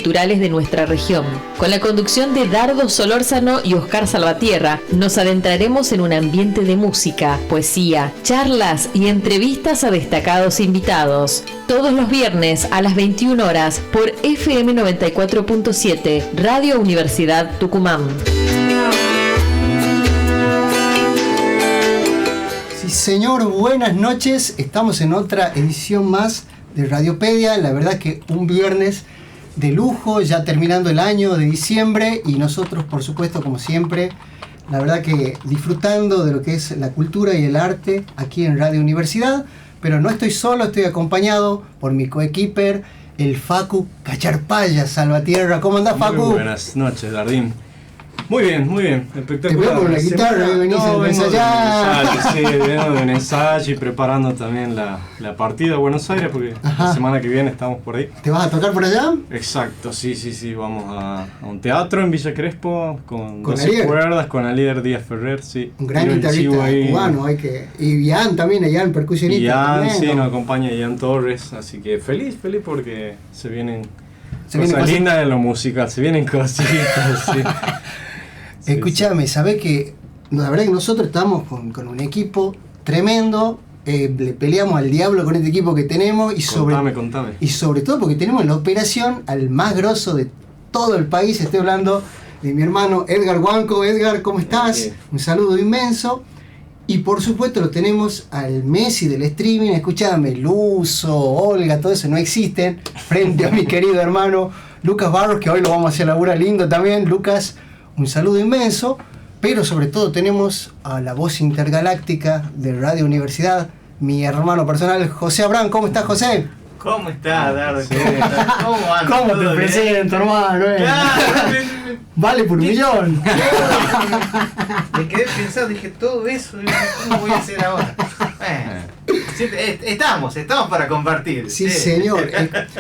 culturales de nuestra región. Con la conducción de Dardo Solórzano y Oscar Salvatierra, nos adentraremos en un ambiente de música, poesía, charlas y entrevistas a destacados invitados. Todos los viernes a las 21 horas por FM 94.7, Radio Universidad Tucumán. Sí, señor, buenas noches. Estamos en otra edición más de Radiopedia. La verdad que un viernes de lujo, ya terminando el año de diciembre, y nosotros, por supuesto, como siempre, la verdad que disfrutando de lo que es la cultura y el arte aquí en Radio Universidad. Pero no estoy solo, estoy acompañado por mi coequiper, el Facu Cacharpaya Salvatierra. ¿Cómo andás, Facu? Muy buenas noches, Dardín. Muy bien, espectacular. Te veo con la guitarra, venís a ensayar. Sí, vengo de un ensayo y preparando también la partida a Buenos Aires, porque la semana que viene estamos por ahí. ¿Te vas a tocar por allá? Exacto, sí, vamos a un teatro en Villa Crespo con 12 Alier. Cuerdas, con Alier Díaz Ferrer, sí. Un gran guitarrista cubano, y Ian también, Ian percusionista. Ian, también, sí, ¿no? nos acompaña Ian Torres, así que feliz porque se vienen vienen cosas lindas en lo musical, se vienen cositas, sí. Escúchame, ¿sabés que la verdad que nosotros estamos con un equipo tremendo? Le peleamos al diablo con este equipo que tenemos Contame. Y sobre todo porque tenemos en la operación al más grosso de todo el país. Estoy hablando de mi hermano Edgar Huanco. Edgar, ¿cómo estás? Sí. Un saludo inmenso. Y por supuesto lo tenemos al Messi del streaming. Escúchame, Luzo, Olga, todo eso no existen frente a mi querido hermano Lucas Barros, que hoy lo vamos a hacer labura lindo también. Lucas, un saludo inmenso. Pero sobre todo tenemos a la voz intergaláctica de Radio Universidad, mi hermano personal, José Abraham. ¿Cómo estás, José? ¿Cómo estás, Dardo? ¿Cómo andas? ¿Cómo te presento, hermano? Claro, vale por un millón. Me quedé pensando, dije, todo eso, ¿cómo voy a hacer ahora? Estamos para compartir. Sí, señor.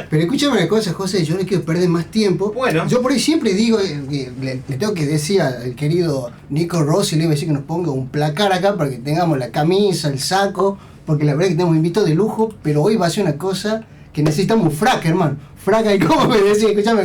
Pero escúchame una cosa, José, yo no quiero perder más tiempo. Bueno. Yo por ahí siempre digo, le tengo que decir al querido Nico Rossi, le iba a decir que nos ponga un placar acá para que tengamos la camisa, el saco, porque la verdad que tenemos invitados de lujo, pero hoy va a ser una cosa que necesitamos un frac, hermano. Frac ahí, como me decía, escúchame,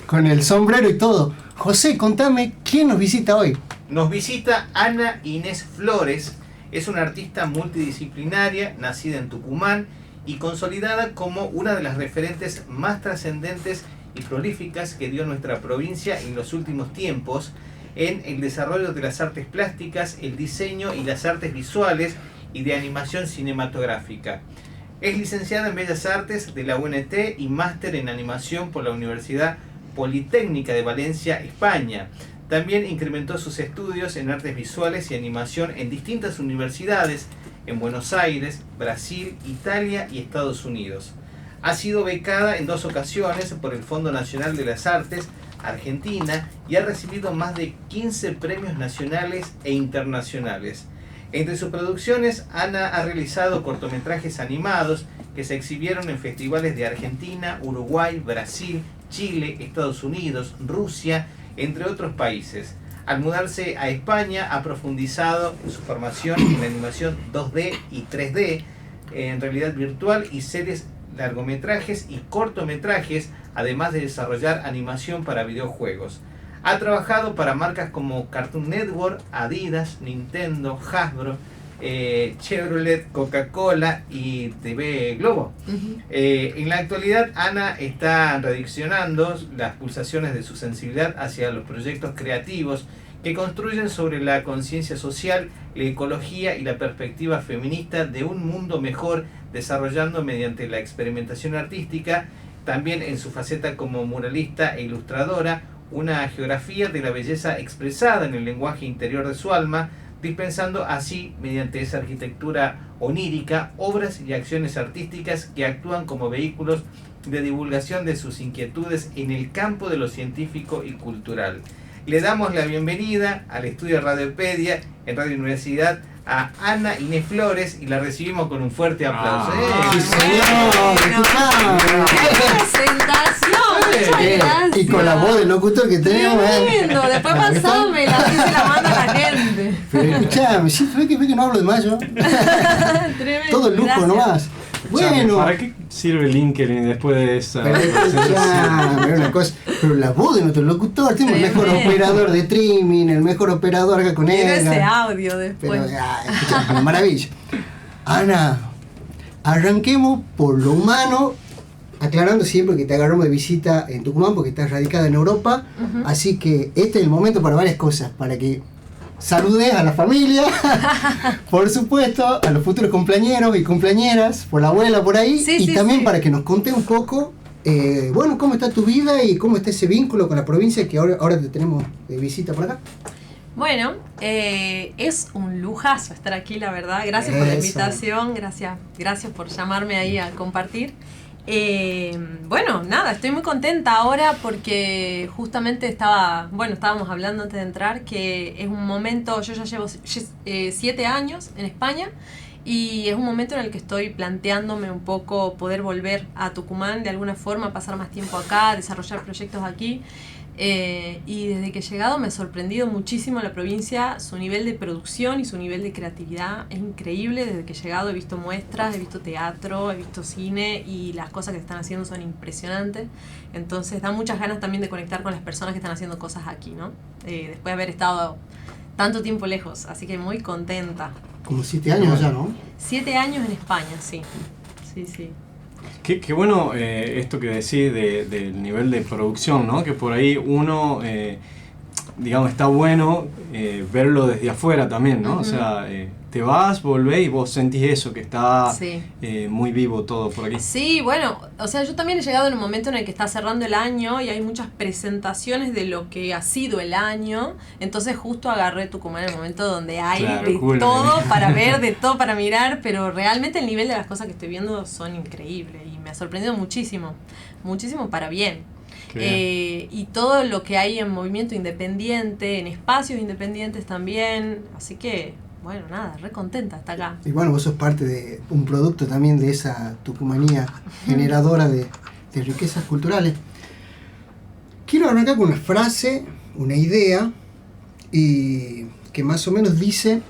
con el sombrero y todo. José, contame, ¿quién nos visita hoy? Nos visita Ana Inés Flores. Es una artista multidisciplinaria, nacida en Tucumán y consolidada como una de las referentes más trascendentes y prolíficas que dio nuestra provincia en los últimos tiempos en el desarrollo de las artes plásticas, el diseño y las artes visuales y de animación cinematográfica. Es licenciada en Bellas Artes de la UNT y máster en animación por la Universidad Politécnica de Valencia, España. También incrementó sus estudios en artes visuales y animación en distintas universidades en Buenos Aires, Brasil, Italia y Estados Unidos. Ha sido becada en 2 ocasiones por el Fondo Nacional de las Artes, Argentina, y ha recibido más de 15 premios nacionales e internacionales. Entre sus producciones, Ana ha realizado cortometrajes animados que se exhibieron en festivales de Argentina, Uruguay, Brasil, Chile, Estados Unidos, Rusia, entre otros países. Al mudarse a España, ha profundizado en su formación en la animación 2D y 3D, en realidad virtual y series, largometrajes y cortometrajes, además de desarrollar animación para videojuegos. Ha trabajado para marcas como Cartoon Network, Adidas, Nintendo, Hasbro, Chevrolet, Coca-Cola y TV Globo. En la actualidad, Ana está redireccionando las pulsaciones de su sensibilidad hacia los proyectos creativos que construyen sobre la conciencia social, la ecología y la perspectiva feminista de un mundo mejor, desarrollando mediante la experimentación artística, también en su faceta como muralista e ilustradora, una geografía de la belleza expresada en el lenguaje interior de su alma, dispensando así, mediante esa arquitectura onírica, obras y acciones artísticas que actúan como vehículos de divulgación de sus inquietudes en el campo de lo científico y cultural. Le damos la bienvenida al estudio Radiopedia en Radio Universidad a Ana Inés Flores y la recibimos con un fuerte aplauso. ¡Sí, señor! ¡Presentación! Y con la voz del locutor que tenemos. Tremendo, después pasame la que se la manda a la gente. Pero escuchame, sí, ve que no hablo de más yo. Tremendo. Todo el lujo Gracias. nomás. Bueno. ¿Para qué sirve LinkedIn después de esa pero la voz de nuestro locutor, tenemos el mejor operador de streaming, el mejor operador acá con Quiero él. ese audio después. Pero, escucha, una maravilla. Ana, arranquemos por lo humano, aclarando siempre que te agarramos de visita en Tucumán porque estás radicada en Europa, así que este es el momento para varias cosas, para que saludes a la familia, por supuesto, a los futuros cumpleañeros y cumpleañeras, por la abuela por ahí, y también para que nos contes un poco, bueno, cómo está tu vida y cómo está ese vínculo con la provincia que ahora te tenemos de visita por acá. Bueno, es un lujazo estar aquí, la verdad. Gracias por la invitación, gracias por llamarme ahí a compartir. Bueno, nada, estoy muy contenta ahora porque justamente estábamos hablando antes de entrar que es un momento, yo ya llevo 7 años en España y es un momento en el que estoy planteándome un poco poder volver a Tucumán de alguna forma, pasar más tiempo acá, desarrollar proyectos aquí. Y desde que he llegado me ha sorprendido muchísimo la provincia, su nivel de producción y su nivel de creatividad es increíble. Desde que he llegado he visto muestras, he visto teatro, he visto cine y las cosas que están haciendo son impresionantes. Entonces da muchas ganas también de conectar con las personas que están haciendo cosas aquí, ¿no? Después de haber estado tanto tiempo lejos, así que muy contenta. Como 7 años ya, ¿no? 7 años en España, sí. Qué bueno esto que decís del nivel de producción, ¿no? Que por ahí uno, digamos, está bueno verlo desde afuera también, ¿no? O sea, te vas, volvés y vos sentís eso, que está muy vivo todo por aquí. Sí, bueno, o sea, yo también he llegado en un momento en el que está cerrando el año y hay muchas presentaciones de lo que ha sido el año, entonces justo agarré Tucumán en el momento donde hay todo para ver, de todo para mirar, pero realmente el nivel de las cosas que estoy viendo son increíbles y me ha sorprendido muchísimo para bien. Y todo lo que hay en movimiento independiente, en espacios independientes también, así que bueno, nada, re contenta hasta acá. Y bueno, vos sos parte de un producto también de esa tucumanía generadora de riquezas culturales. Quiero arrancar con una frase, una idea, y que más o menos dice: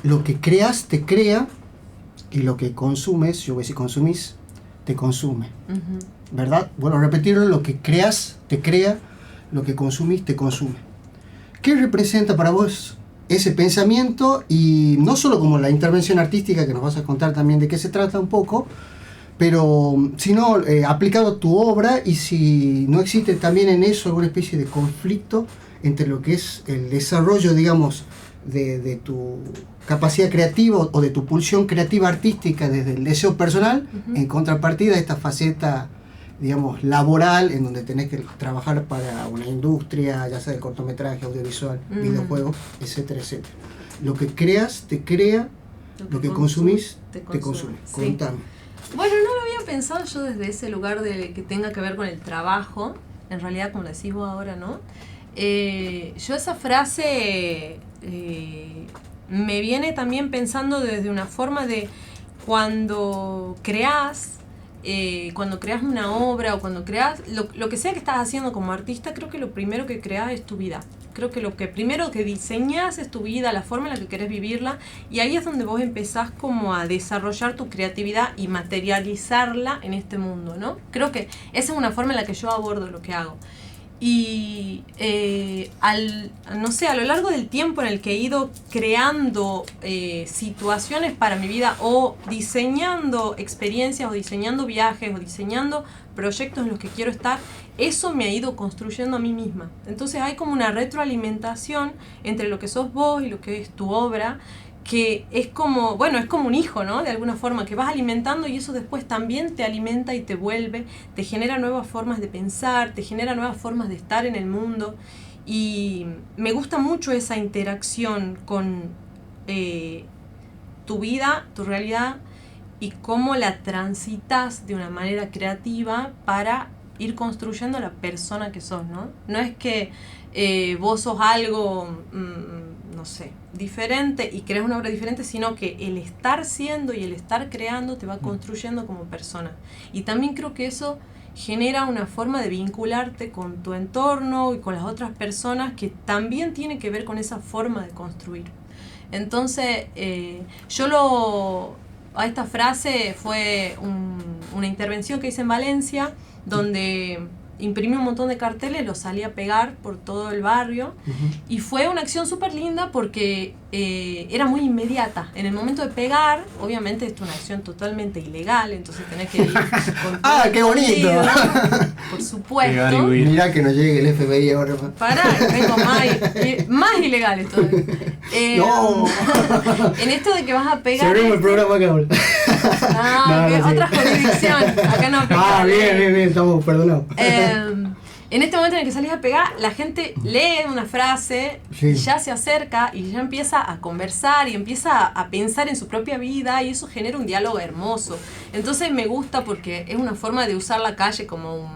lo que creas te crea y lo que consumes, yo voy a decir consumís, te consume. ¿Verdad? Bueno, repetirlo: lo que creas te crea, lo que consumís te consume. ¿Qué representa para vos ese pensamiento? Y no solo como la intervención artística, que nos vas a contar también de qué se trata un poco, pero sino aplicado a tu obra, y si no existe también en eso alguna especie de conflicto entre lo que es el desarrollo, digamos, de tu capacidad creativa o de tu pulsión creativa artística desde el deseo personal, en contrapartida de esta faceta, digamos, laboral, en donde tenés que trabajar para una industria, ya sea de cortometraje, audiovisual, videojuegos, etcétera, etcétera. Lo que creas te crea, lo que consumís te consume. Sí. Contame. Bueno, no lo había pensado yo desde ese lugar de que tenga que ver con el trabajo, en realidad, como decís vos ahora, ¿no? Yo esa frase me viene también pensando desde una forma de cuando creás una obra o cuando creás lo que sea que estás haciendo como artista, creo que lo primero que creás es tu vida. Creo que lo que primero que diseñás es tu vida, la forma en la que querés vivirla, y ahí es donde vos empezás como a desarrollar tu creatividad y materializarla en este mundo, ¿no? Creo que esa es una forma en la que yo abordo lo que hago. Y a lo largo del tiempo en el que he ido creando situaciones para mi vida, o diseñando experiencias, o diseñando viajes, o diseñando proyectos en los que quiero estar, eso me ha ido construyendo a mí misma. Entonces hay como una retroalimentación entre lo que sos vos y lo que es tu obra, que es como, bueno, es como un hijo, ¿no? De alguna forma, que vas alimentando y eso después también te alimenta y te vuelve, te genera nuevas formas de pensar, te genera nuevas formas de estar en el mundo, y me gusta mucho esa interacción con tu vida, tu realidad, y cómo la transitas de una manera creativa para ir construyendo la persona que sos, ¿no? No es que vos sos algo, no sé, diferente y creas una obra diferente, sino que el estar siendo y el estar creando te va construyendo como persona. Y también creo que eso genera una forma de vincularte con tu entorno y con las otras personas que también tiene que ver con esa forma de construir. Entonces, a esta frase fue una intervención que hice en Valencia, donde imprimí un montón de carteles, los salí a pegar por todo el barrio, y fue una acción súper linda porque era muy inmediata. En el momento de pegar, obviamente esto es una acción totalmente ilegal, entonces tenés que ir con ¡Ah, qué bonito! Por supuesto. Mirá que no llegue el FBI ahora. Pará, vengo más ilegales todavía. No. En esto de que vas a pegar... Cerremos el programa acá ahora. No, otra jurisdicción. Acá no aplica. Bien, estamos perdonados. En este momento en el que salís a pegar, la gente lee una frase y ya se acerca y ya empieza a conversar y empieza a pensar en su propia vida, y eso genera un diálogo hermoso. Entonces me gusta porque es una forma de usar la calle como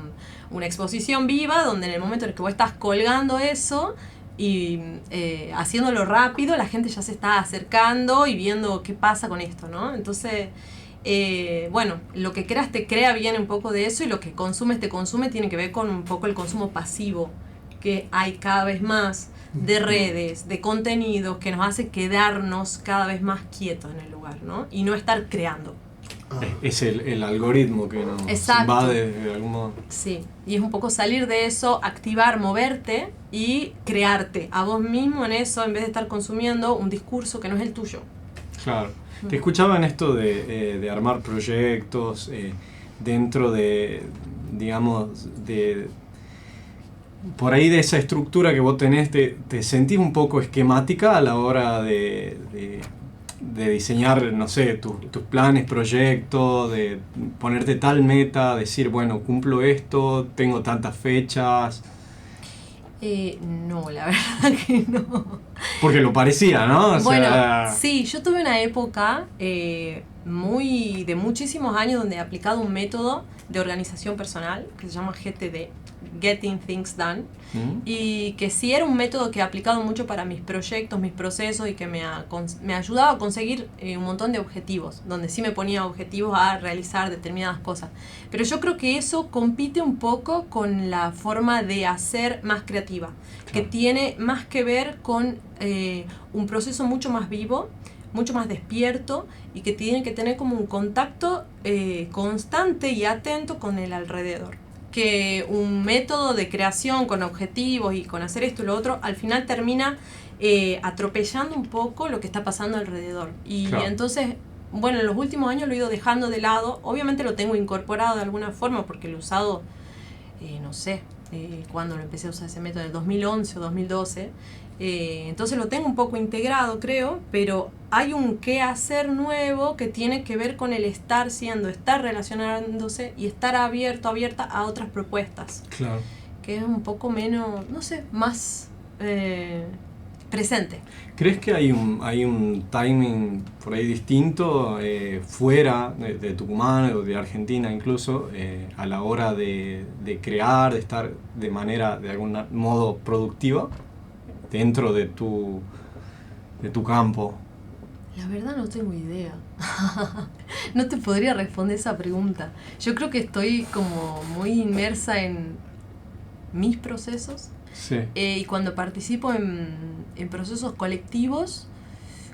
una exposición viva, donde en el momento en el que vos estás colgando eso y haciéndolo rápido, la gente ya se está acercando y viendo qué pasa con esto, ¿no? Entonces... bueno, lo que creas te crea, viene un poco de eso, y lo que consumes te consume, tiene que ver con un poco el consumo pasivo que hay cada vez más de redes, de contenidos, que nos hace quedarnos cada vez más quietos en el lugar, ¿no? Y no estar creando. Es el algoritmo que nos invade de algún modo. Sí, y es un poco salir de eso, activar, moverte y crearte a vos mismo en eso, en vez de estar consumiendo un discurso que no es el tuyo. Claro. Te escuchaba en esto de armar proyectos dentro de, digamos, por ahí de esa estructura que vos tenés, ¿te sentís un poco esquemática a la hora de diseñar, no sé, tus planes, proyectos, de ponerte tal meta, decir, bueno, cumplo esto, tengo tantas fechas? No, la verdad que no. Porque lo parecía, ¿no? Bueno, sí, yo tuve una época de muchísimos años donde he aplicado un método de organización personal que se llama GTD, Getting Things Done, y que sí era un método que he aplicado mucho para mis proyectos, mis procesos, y que me ha ayudado a conseguir un montón de objetivos, donde sí me ponía objetivos a realizar determinadas cosas. Pero yo creo que eso compite un poco con la forma de hacer más creativa, que tiene más que ver con un proceso mucho más vivo, mucho más despierto, y que tiene que tener como un contacto constante y atento con el alrededor. Que un método de creación con objetivos y con hacer esto y lo otro, al final termina atropellando un poco lo que está pasando alrededor. Y entonces, bueno, en los últimos años lo he ido dejando de lado. Obviamente lo tengo incorporado de alguna forma porque lo he usado, no sé, cuando lo empecé a usar ese método, en el 2011 o 2012. Entonces lo tengo un poco integrado, creo, pero hay un qué hacer nuevo que tiene que ver con el estar relacionándose y estar abierta a otras propuestas. Claro. Que es un poco menos, no sé, más presente. ¿Crees que hay un timing por ahí distinto fuera de Tucumán o de Argentina incluso a la hora de crear, de estar de manera, de algún modo productiva dentro de tu campo? La verdad no tengo idea. No te podría responder esa pregunta. Yo creo que estoy como muy inmersa en mis procesos. Sí. Y cuando participo en procesos colectivos,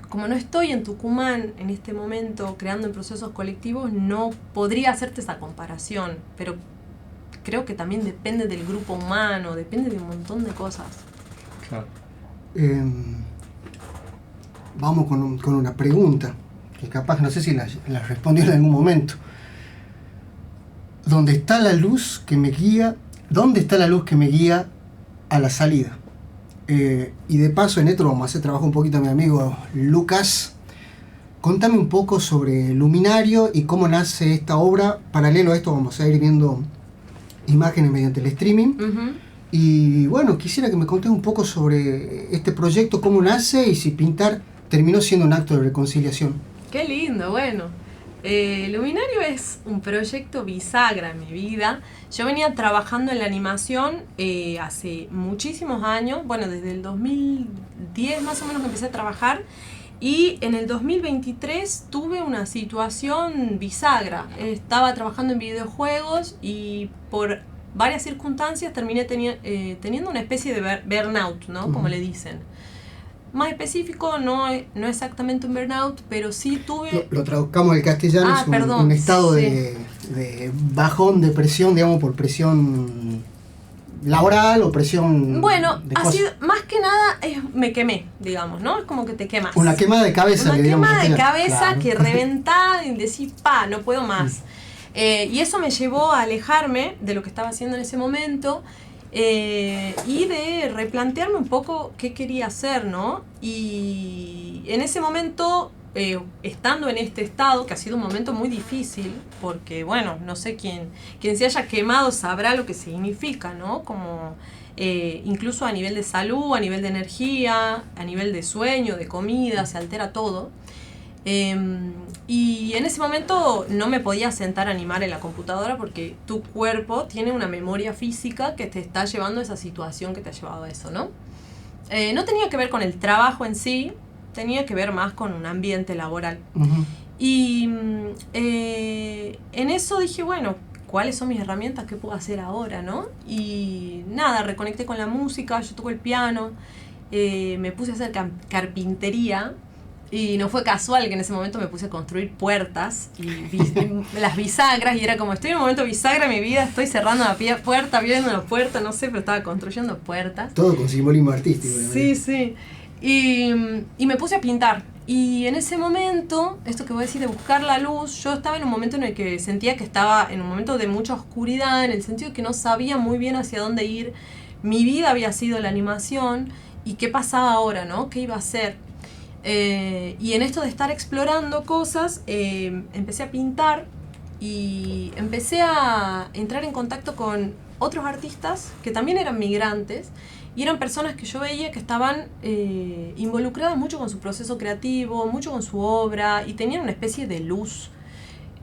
como no estoy en Tucumán en este momento creando en procesos colectivos, no podría hacerte esa comparación. Pero creo que también depende del grupo humano, depende de un montón de cosas. Claro. Vamos con una pregunta que capaz, no sé si la respondió en algún momento. ¿Dónde está la luz que me guía a la salida? Y de paso, en esto vamos a hacer trabajo un poquito a mi amigo Lucas. Contame un poco sobre Luminario y cómo nace esta obra. Paralelo a esto vamos a ir viendo imágenes mediante el streaming. Y bueno, quisiera que me contes un poco sobre este proyecto, cómo nace y si pintar terminó siendo un acto de reconciliación. Qué lindo, bueno. Luminario es un proyecto bisagra en mi vida. Yo venía trabajando en la animación hace muchísimos años, bueno, desde el 2010 más o menos empecé a trabajar, y en el 2023 tuve una situación bisagra. Estaba trabajando en videojuegos y por varias circunstancias terminé teniendo una especie de burnout, ¿no? Como le dicen. más específico, no exactamente un burnout, pero sí tuve... Lo traduzcamos al castellano, es un estado sí. de bajón, depresión, digamos, por presión laboral o presión Bueno, de así, cosas. más que nada me quemé, digamos, ¿no? Es como que te quemas. Una quema de cabeza. Una quema de cabeza, claro. que reventá y decís, no puedo más. Y eso me llevó a alejarme de lo que estaba haciendo en ese momento y de replantearme un poco qué quería hacer, ¿no? Y en ese momento, estando en este estado, que ha sido un momento muy difícil, porque, bueno, no sé quien se haya quemado sabrá lo que significa, ¿no? Como incluso a nivel de salud, a nivel de energía, a nivel de sueño, de comida, se altera todo. Y en ese momento no me podía sentar a animar en la computadora porque tu cuerpo tiene una memoria física que te está llevando a esa situación que te ha llevado a eso, ¿no? No tenía que ver con el trabajo en sí, tenía que ver más con un ambiente laboral. Uh-huh. Y en eso dije, bueno, ¿cuáles son mis herramientas? ¿Qué puedo hacer ahora, no? Y nada, reconecté con la música, yo toco el piano, me puse a hacer carpintería. Y no fue casual que en ese momento me puse a construir puertas y las bisagras, y era como, estoy en un momento bisagra de mi vida, estoy cerrando una puerta, abriendo una puerta, no sé, pero estaba construyendo puertas. Todo con simbolismo artístico. Sí, sí. Y me puse a pintar. Y en ese momento, esto que voy a decir de buscar la luz, yo estaba en un momento en el que sentía que estaba en un momento de mucha oscuridad, en el sentido que no sabía muy bien hacia dónde ir. Mi vida había sido la animación, y qué pasaba ahora, ¿no? ¿Qué iba a hacer? Y en esto de estar explorando cosas, empecé a pintar y empecé a entrar en contacto con otros artistas que también eran migrantes y eran personas que yo veía que estaban involucradas mucho con su proceso creativo, mucho con su obra, y tenían una especie de luz.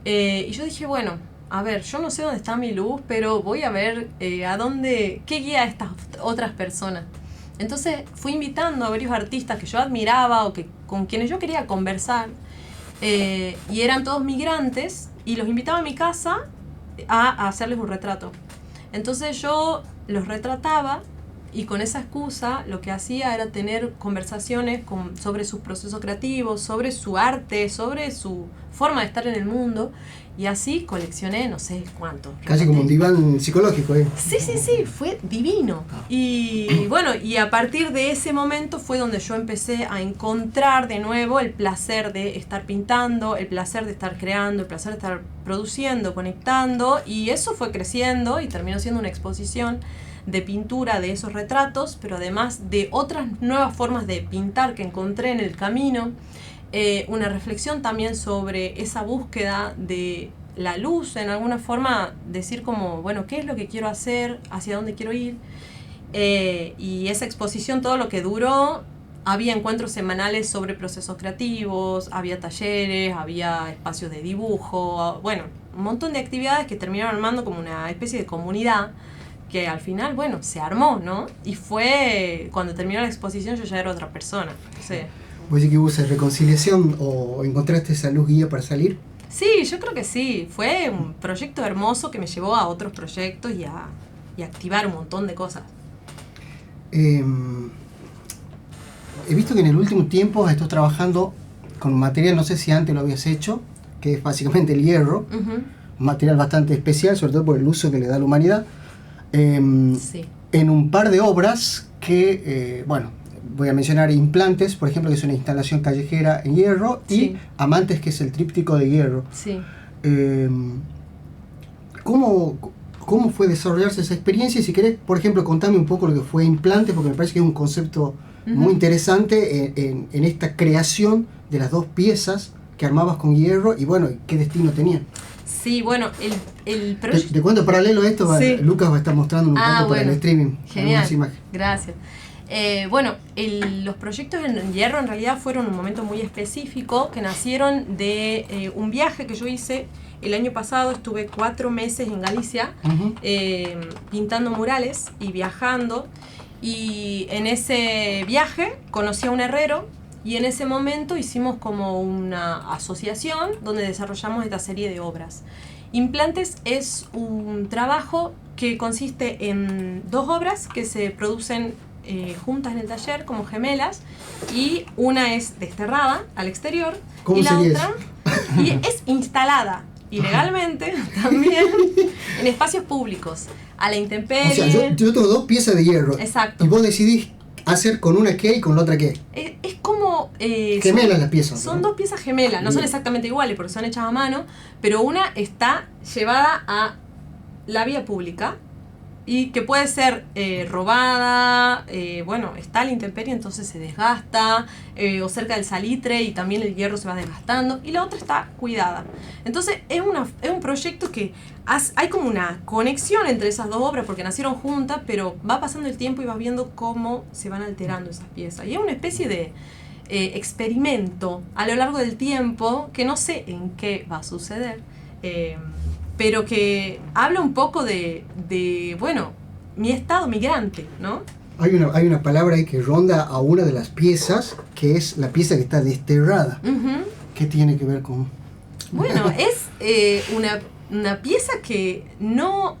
Y yo dije, bueno, a ver, yo no sé dónde está mi luz, pero voy a ver qué guía a estas otras personas. Entonces fui invitando a varios artistas que yo admiraba o con quienes yo quería conversar, y eran todos migrantes, y los invitaba a mi casa a hacerles un retrato. Entonces yo los retrataba, y con esa excusa lo que hacía era tener conversaciones sobre sus procesos creativos, sobre su arte, sobre su forma de estar en el mundo. Y así coleccioné no sé cuánto. Casi como un diván psicológico, ¿eh? Sí, fue divino. Y bueno, y a partir de ese momento fue donde yo empecé a encontrar de nuevo el placer de estar pintando, el placer de estar creando, el placer de estar produciendo, conectando. Y eso fue creciendo y terminó siendo una exposición de pintura de esos retratos, pero además de otras nuevas formas de pintar que encontré en el camino. Una reflexión también sobre esa búsqueda de la luz, en alguna forma decir como, bueno, ¿qué es lo que quiero hacer? ¿Hacia dónde quiero ir? Y esa exposición, todo lo que duró, había encuentros semanales sobre procesos creativos, había talleres, había espacios de dibujo, bueno, un montón de actividades que terminaron armando como una especie de comunidad que al final, bueno, se armó, ¿no? Y fue, cuando terminó la exposición yo ya era otra persona, sí. ¿Vos decís que hubo esa reconciliación o encontraste esa luz guía para salir? Sí, yo creo que sí. Fue un proyecto hermoso que me llevó a otros proyectos y a activar un montón de cosas. He visto que en el último tiempo estás trabajando con un material, no sé si antes lo habías hecho, que es básicamente el hierro. Uh-huh. Un material bastante especial, sobre todo por el uso que le da a la humanidad. Sí. En un par de obras que, bueno, voy a mencionar Implantes, por ejemplo, que es una instalación callejera en hierro, Sí. y Amantes, que es el tríptico de hierro. Sí. ¿Cómo fue desarrollarse esa experiencia? Y si querés, por ejemplo, contame un poco lo que fue Implantes, porque me parece que es un concepto muy interesante en esta creación de las dos piezas que armabas con hierro, y bueno, ¿qué destino tenían? Sí, bueno, el proyecto... Te cuento paralelo a esto, Sí. Lucas va a estar mostrando un poco para el streaming. Genial, algunas imágenes. gracias. Bueno, los proyectos en hierro en realidad fueron un momento muy específico que nacieron de un viaje que yo hice el año pasado. Estuve 4 meses en Galicia Uh-huh. pintando murales y viajando, y en ese viaje conocí a un herrero y en ese momento hicimos como una asociación donde desarrollamos esta serie de obras. Implantes es un trabajo que consiste en 2 obras que se producen juntas en el taller como gemelas y una es desterrada al exterior ¿Cómo y la sería otra y es instalada ilegalmente también en espacios públicos a la intemperie. O sea, yo tengo 2 piezas de hierro. Exacto. Y vos decidís hacer con una qué y con la otra qué. Es como... Gemelas las piezas. Son 2 piezas gemelas, no son exactamente iguales porque son hechas a mano, pero una está llevada a la vía pública y que puede ser robada, bueno, está a la intemperie, entonces se desgasta, o cerca del salitre y también el hierro se va desgastando, y la otra está cuidada. Entonces es un proyecto que hay como una conexión entre esas 2 obras porque nacieron juntas, pero va pasando el tiempo y vas viendo cómo se van alterando esas piezas. Y es una especie de experimento a lo largo del tiempo que no sé en qué va a suceder. Pero que habla un poco de bueno, mi estado migrante, ¿no? Hay una palabra ahí que ronda a una de las piezas, que es la pieza que está desterrada. ¿Qué tiene que ver con...? Bueno, es una pieza que no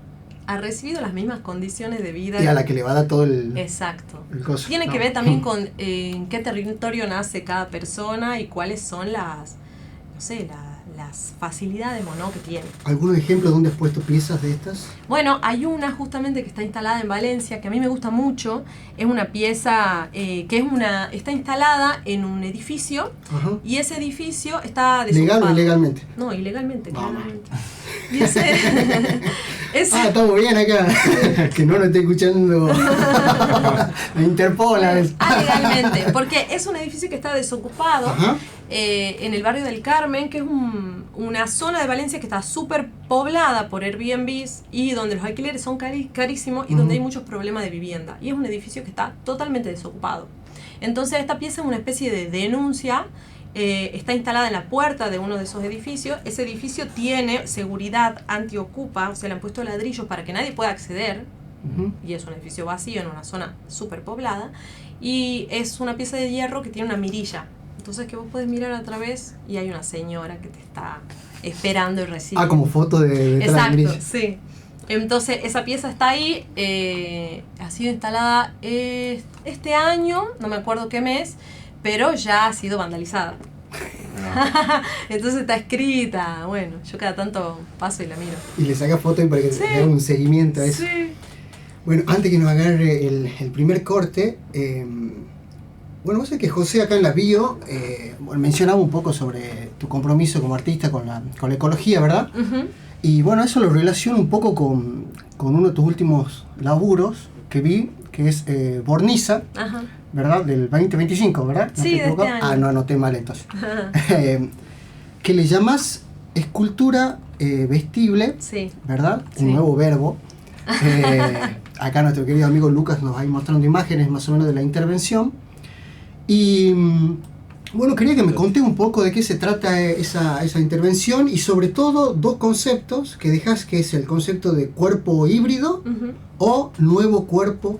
ha recibido las mismas condiciones de vida. Y a la que le va a dar todo el... Exacto. el coso. Tiene que ver también con en qué territorio nace cada persona y cuáles son las, no sé, las facilidades o no que tiene. ¿Algún ejemplo de dónde has puesto piezas de estas? Bueno, hay una justamente que está instalada en Valencia, que a mí me gusta mucho. Es una pieza está instalada en un edificio. Ajá. Y ese edificio está desocupado. ¿Legal o ilegalmente? No, ilegalmente, Vamos. claramente. Y ese estamos bien acá. Que no nos esté escuchando la Interpol. legalmente, porque es un edificio que está desocupado. Ajá. En el barrio del Carmen, que es una zona de Valencia que está súper poblada por Airbnbs y donde los alquileres son carísimos y donde hay muchos problemas de vivienda. Y es un edificio que está totalmente desocupado. Entonces esta pieza es una especie de denuncia. Está instalada en la puerta de uno de esos edificios. Ese edificio tiene seguridad antiocupa, o sea, le han puesto ladrillos para que nadie pueda acceder. Y es un edificio vacío en una zona súper poblada. Y es una pieza de hierro que tiene una mirilla. Entonces que vos podés mirar a través y hay una señora que te está esperando y recibe. Como foto de Exacto, sí. Entonces esa pieza está ahí, ha sido instalada este año, no me acuerdo qué mes, pero ya ha sido vandalizada. Entonces está escrita, bueno, yo cada tanto paso y la miro. Y le sacas foto para que le haga un seguimiento a eso. Sí. Bueno, antes que nos agarre el primer corte, bueno, vos sabés que José acá en la bio mencionaba un poco sobre tu compromiso como artista con la ecología, ¿verdad? Y bueno, eso lo relaciono un poco con uno de tus últimos laburos que vi, que es Borniza, ¿verdad? Del 2025, ¿verdad? ¿No Sí, te de equivocas? este año. Ah, no anoté mal entonces. Que le llamas escultura vestible, Sí. ¿verdad? Sí. Un nuevo verbo. Acá nuestro querido amigo Lucas nos va a ir mostrando imágenes más o menos de la intervención. Y bueno, quería que me conté un poco de qué se trata esa intervención y sobre todo 2 conceptos que dejas, que es el concepto de cuerpo híbrido o nuevo cuerpo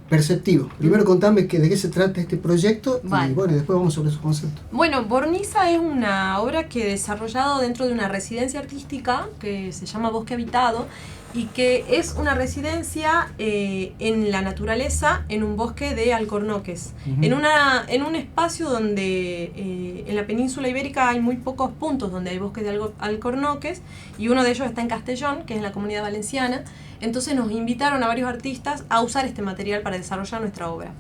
perceptivo. Primero contame de qué se trata este proyecto. Vale. Y bueno, después vamos sobre esos conceptos. Bueno, Borniza es una obra que he desarrollado dentro de una residencia artística que se llama Bosque Habitado y que es una residencia en la naturaleza, en un bosque de alcornoques, en un espacio donde en la península ibérica hay muy pocos puntos donde hay bosques de alcornoques y uno de ellos está en Castellón, que es en la Comunidad Valenciana. Entonces nos invitaron a varios artistas a usar este material para desarrollar nuestra obra.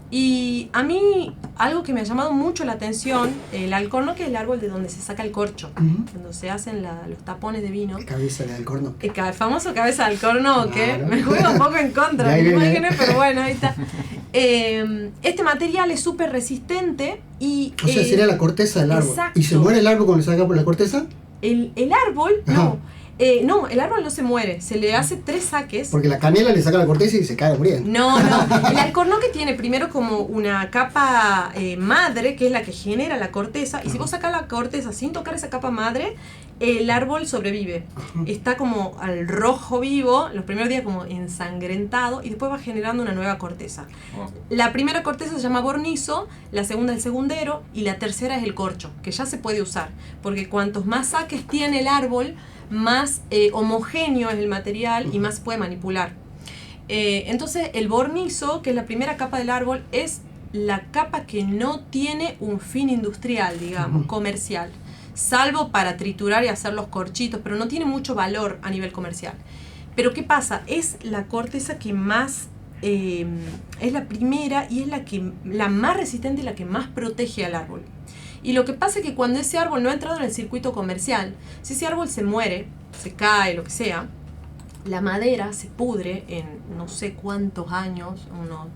Y a mí, algo que me ha llamado mucho la atención, el alcornoque es el árbol de donde se saca el corcho, cuando se hacen los tapones de vino. Cabeza de alcornoque. El famoso cabeza de alcornoque, Claro. me juega un poco en contra, De ahí me viene. imaginé, pero bueno, ahí está. Este material es súper resistente y... O sea, sería la corteza del árbol. exacto. ¿Y se muere el árbol cuando le saca por la corteza? El árbol, Ajá. no. No, el árbol no se muere, se le hace 3 saques. Porque la canela le saca la corteza y se cae muriendo. No, el alcornoque tiene primero como una capa madre, que es la que genera la corteza, y si vos sacás la corteza sin tocar esa capa madre, el árbol sobrevive. Está como al rojo vivo, los primeros días como ensangrentado, y después va generando una nueva corteza. La primera corteza se llama bornizo, la segunda el segundero, y la tercera es el corcho, que ya se puede usar, porque cuantos más saques tiene el árbol, más homogéneo es el material y más se puede manipular. Entonces el bornizo, que es la primera capa del árbol, es la capa que no tiene un fin industrial, digamos, comercial, salvo para triturar y hacer los corchitos, pero no tiene mucho valor a nivel comercial. Pero ¿qué pasa? Es la corteza que más, es la primera y es la más resistente y la que más protege al árbol. Y lo que pasa es que cuando ese árbol no ha entrado en el circuito comercial, si ese árbol se muere, se cae, lo que sea, la madera se pudre en no sé cuántos años, unos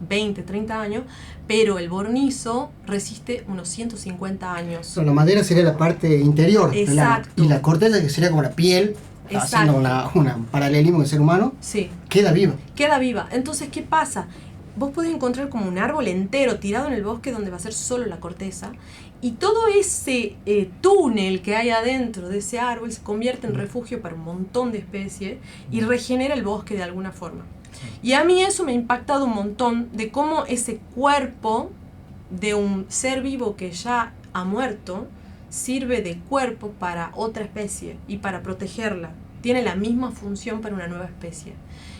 20, 30 años, pero el bornizo resiste unos 150 años. La madera sería la parte interior. Exacto. Y la corteza, que sería como la piel, haciendo un paralelismo con el ser humano, sí, queda viva. Queda viva. Entonces, ¿qué pasa? Vos podés encontrar como un árbol entero tirado en el bosque donde va a ser solo la corteza, y todo ese túnel que hay adentro de ese árbol se convierte en refugio para un montón de especies y regenera el bosque de alguna forma. Y a mí eso me ha impactado un montón de cómo ese cuerpo de un ser vivo que ya ha muerto sirve de cuerpo para otra especie y para protegerla. Tiene la misma función para una nueva especie.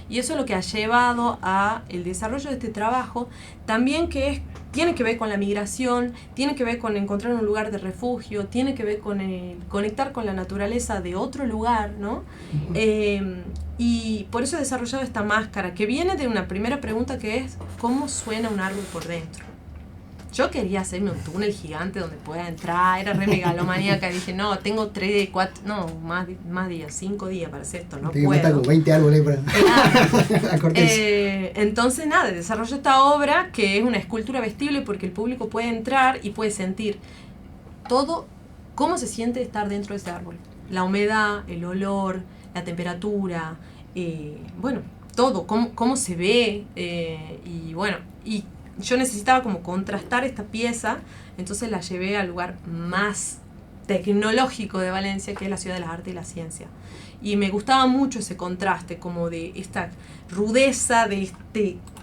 Y eso es lo que ha llevado a el desarrollo de este trabajo, también tiene que ver con la migración, tiene que ver con encontrar un lugar de refugio, tiene que ver con conectar con la naturaleza de otro lugar, ¿no? Y por eso he desarrollado esta máscara, que viene de una primera pregunta que es, ¿cómo suena un árbol por dentro? Yo quería hacerme un túnel gigante donde pueda entrar, era re megalomaníaca, y dije, no, tengo 3, 4, no, más días, 5 días para hacer esto, no puedo. Te con 20 árboles para la corteza. Entonces, nada, desarrollo esta obra, que es una escultura vestible, porque el público puede entrar y puede sentir todo, cómo se siente estar dentro de ese árbol. La humedad, el olor, la temperatura, bueno, todo, cómo se ve, y bueno, y yo necesitaba como contrastar esta pieza, entonces la llevé al lugar más tecnológico de Valencia, que es la ciudad de las artes y la ciencia. Y me gustaba mucho ese contraste, como de esta rudeza, de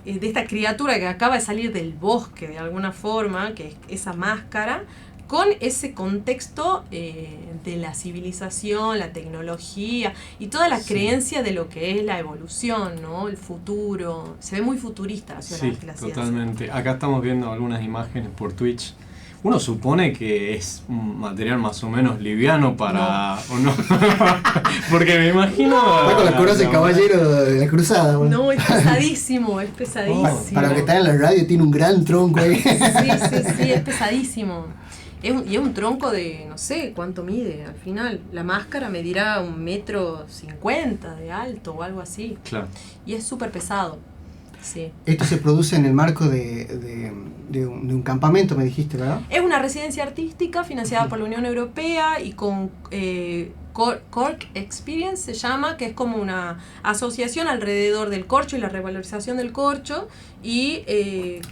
esta criatura que acaba de salir del bosque de alguna forma, que es esa máscara, con ese contexto de la civilización, la tecnología y toda la creencia de lo que es la evolución, ¿no? El futuro. Se ve muy futurista la ciudad de la ciencia. Totalmente. Acá estamos viendo algunas imágenes por Twitch. Uno supone que es un material más o menos liviano para... No. ¿O no? Porque me imagino... Va con la coraza de caballero de la cruzada. Bueno. No, es pesadísimo, es pesadísimo. Para los que están en la radio, tiene un gran tronco ahí. Sí, es pesadísimo. Y es un tronco de, no sé cuánto mide al final. La máscara medirá 1,50 m de alto o algo así. Claro. Y es súper pesado. Sí. Esto se produce en el marco de un campamento, me dijiste, ¿verdad? Es una residencia artística financiada por la Unión Europea y con Cork Experience se llama, que es como una asociación alrededor del corcho y la revalorización del corcho. Y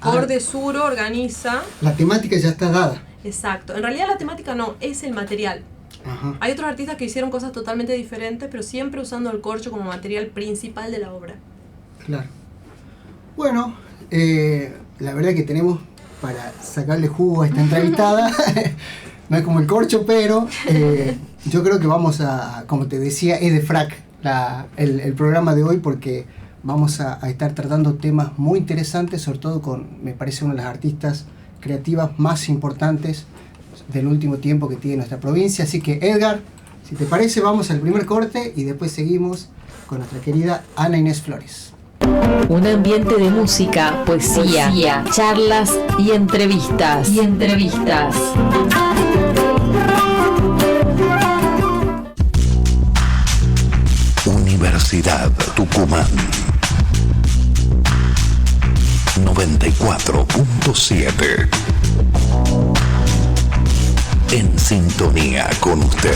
Cor de Suro organiza... La temática ya está dada. Exacto. En realidad la temática no, es el material. Ajá. Hay otros artistas que hicieron cosas totalmente diferentes, pero siempre usando el corcho como material principal de la obra. Claro. Bueno, la verdad que tenemos para sacarle jugo a esta entrevistada. No es como el corcho, pero yo creo que vamos a, como te decía, es de frac el programa de hoy, porque vamos a estar tratando temas muy interesantes, sobre todo con, me parece, una de las artistas creativas más importantes del último tiempo que tiene nuestra provincia. Así que, Edgar, si te parece, vamos al primer corte y después seguimos con nuestra querida Ana Inés Flores. Un ambiente de música, poesía, charlas y entrevistas. Universidad Tucumán 94.7. En sintonía con usted.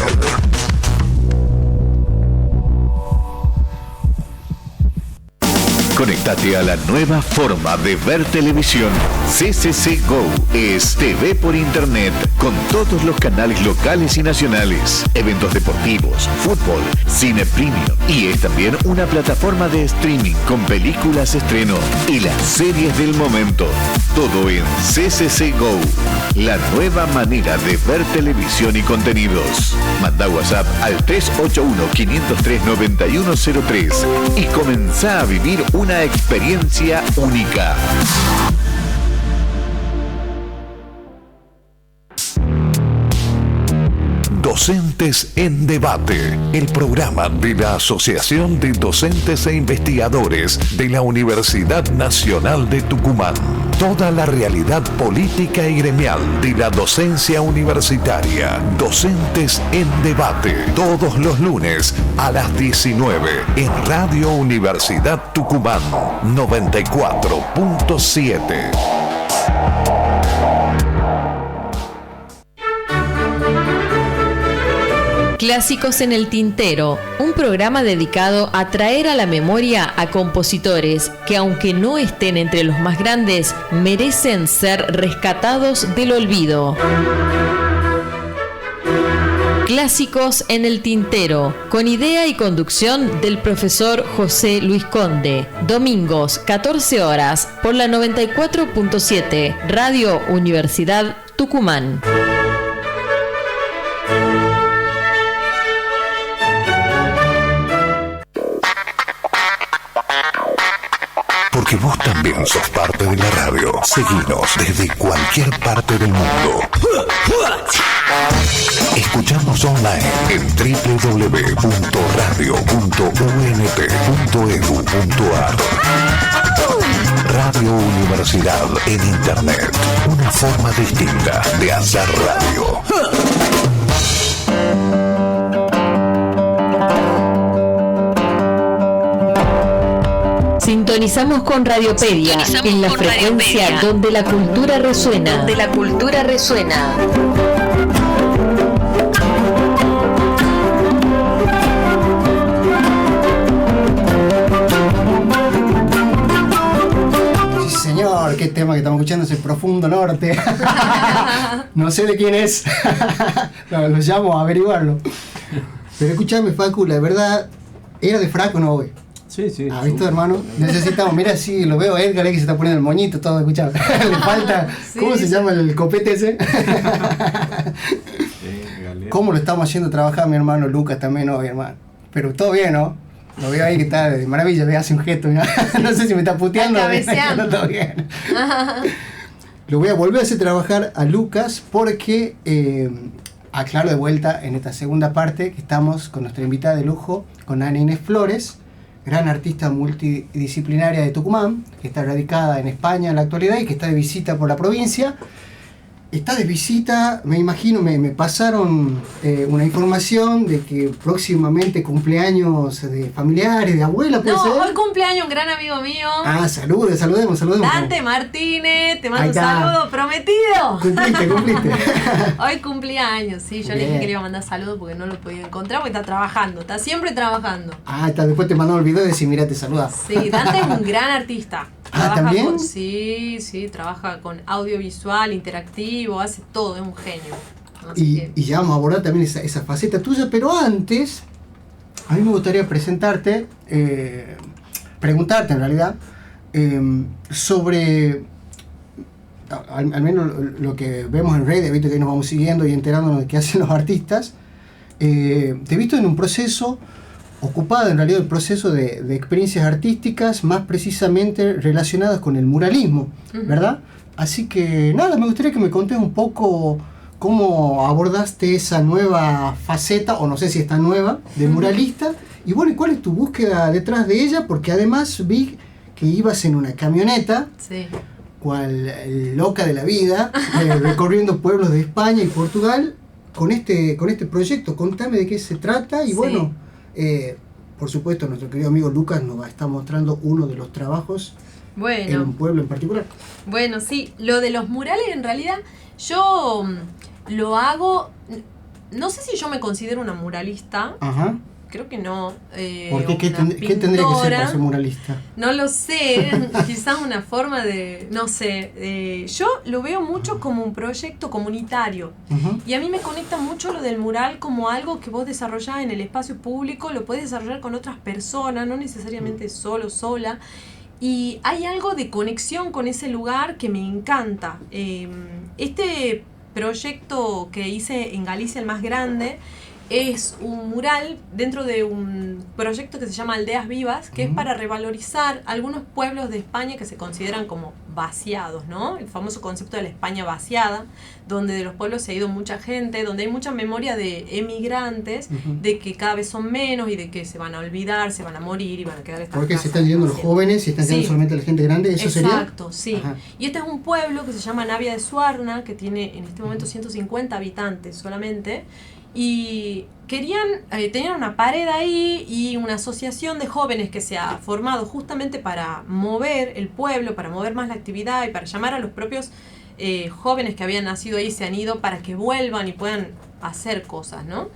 Conéctate a la nueva forma de ver televisión. CCC Go es TV por internet con todos los canales locales y nacionales, eventos deportivos, fútbol, cine premium, y es también una plataforma de streaming con películas estreno y las series del momento. todo en CCC Go, la nueva manera de ver televisión y contenidos. Manda WhatsApp al 381-503-9103 y comenzá a vivir una experiencia única. Docentes en Debate, el programa de la Asociación de Docentes e Investigadores de la Universidad Nacional de Tucumán. Toda la realidad política y gremial de la docencia universitaria. Docentes en Debate, todos los lunes a las 19 en Radio Universidad Tucumán 94.7. Clásicos en el Tintero, un programa dedicado a traer a la memoria a compositores que, aunque no estén entre los más grandes, merecen ser rescatados del olvido. Clásicos en el Tintero, con idea y conducción del profesor José Luis Conde. Domingos, 14 horas, por la 94.7, Radio Universidad Tucumán. Porque vos también sos parte de la radio. Seguinos desde cualquier parte del mundo. Escuchamos online en www.radio.unt.edu.ar. Radio Universidad en Internet. Una forma distinta de hacer radio. Sintonizamos con Radiopedia, en la frecuencia donde la cultura resuena. Sí, señor, qué tema que estamos escuchando, ese Profundo Norte. No sé de quién es. Lo llamo a averiguarlo. Pero escúchame, Facu, la verdad, ¿era de Fraco no hoy? Sí, sí. ¿Has visto, hermano? Necesitamos, mira, sí, lo veo a Edgar que se está poniendo el moñito todo, escuchado. Le falta, ¿cómo se llama el copete ese? ¿Cómo lo estamos haciendo trabajar mi hermano Lucas también hoy, hermano? Pero todo bien, ¿no? Lo veo ahí que está de maravilla, le hace un gesto, ¿no? No sé si me está puteando. No, todo bien. Lo voy a volver a hacer trabajar a Lucas porque, aclaro de vuelta en esta segunda parte que estamos con nuestra invitada de lujo, con Ana Inés Flores, gran artista multidisciplinaria de Tucumán, que está radicada en España en la actualidad y que está de visita por la provincia. Está de visita, me imagino, me pasaron una información de que próximamente cumpleaños de familiares, de abuela, ¿puede ser? Hoy cumpleaños un gran amigo mío. Ah, saludemos. Dante Martínez, te mando un saludo prometido. Cumpliste. Hoy cumplía años, sí, yo le dije que le iba a mandar saludos porque no lo podía encontrar porque está trabajando, está siempre trabajando. Después te mandó el video y decís, mira, te saluda. Sí, Dante es un gran artista. ¿También? Sí, trabaja con audiovisual, interactivo, hace todo, es un genio. Y ya vamos a abordar también esa faceta tuya, pero antes, a mí me gustaría preguntarte en realidad, sobre, al menos lo que vemos en redes, ¿viste? Que nos vamos siguiendo y enterándonos de qué hacen los artistas. Te he visto en un proceso ocupado, en realidad, el proceso de experiencias artísticas, más precisamente relacionadas con el muralismo, ¿verdad? Así que nada, me gustaría que me contes un poco cómo abordaste esa nueva faceta, o no sé si está nueva, de muralista, y bueno, ¿y cuál es tu búsqueda detrás de ella? Porque además vi que ibas en una camioneta, sí, cual loca de la vida, recorriendo pueblos de España y Portugal, con este proyecto. Contame de qué se trata, y sí, bueno, por supuesto, nuestro querido amigo Lucas nos va a estar mostrando uno de los trabajos en un pueblo en particular. Bueno, sí, lo de los murales en realidad yo lo hago, no sé si yo me considero una muralista. Ajá. Creo que no. ¿Por qué? ¿Qué tendría que ser para ser muralista? No lo sé, quizás una forma de, no sé, yo lo veo mucho como un proyecto comunitario. Y a mí me conecta mucho lo del mural como algo que vos desarrollás en el espacio público, lo podés desarrollar con otras personas, no necesariamente sola. Y hay algo de conexión con ese lugar que me encanta. Este proyecto que hice en Galicia, el más grande, es un mural dentro de un proyecto que se llama Aldeas Vivas, que es para revalorizar algunos pueblos de España que se consideran como vaciados, ¿no? El famoso concepto de la España vaciada, donde de los pueblos se ha ido mucha gente, donde hay mucha memoria de emigrantes, de que cada vez son menos y de que se van a olvidar, se van a morir y van a quedar estas Porque casas se están yendo los vacías. jóvenes y están yendo solamente la gente grande, ¿eso sería? Exacto, sí. Ajá. Y este es un pueblo que se llama Navia de Suarna, que tiene en este momento 150 habitantes solamente, y tenían una pared ahí y una asociación de jóvenes que se ha formado justamente para mover el pueblo, para mover más la actividad y para llamar a los propios jóvenes que habían nacido ahí, se han ido, para que vuelvan y puedan hacer cosas, ¿no?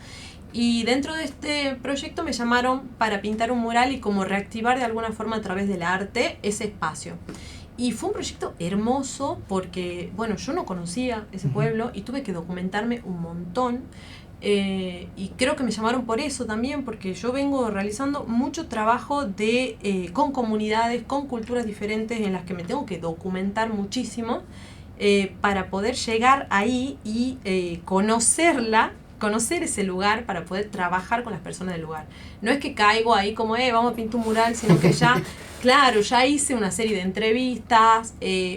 Y dentro de este proyecto me llamaron para pintar un mural y como reactivar de alguna forma a través del arte ese espacio. Y fue un proyecto hermoso porque, bueno, yo no conocía ese pueblo y tuve que documentarme un montón. Y creo que me llamaron por eso también, porque yo vengo realizando mucho trabajo con comunidades, con culturas diferentes en las que me tengo que documentar muchísimo para poder llegar ahí y conocer ese lugar, para poder trabajar con las personas del lugar. No es que caigo ahí como, vamos a pintar un mural, sino que ya, claro, ya hice una serie de entrevistas,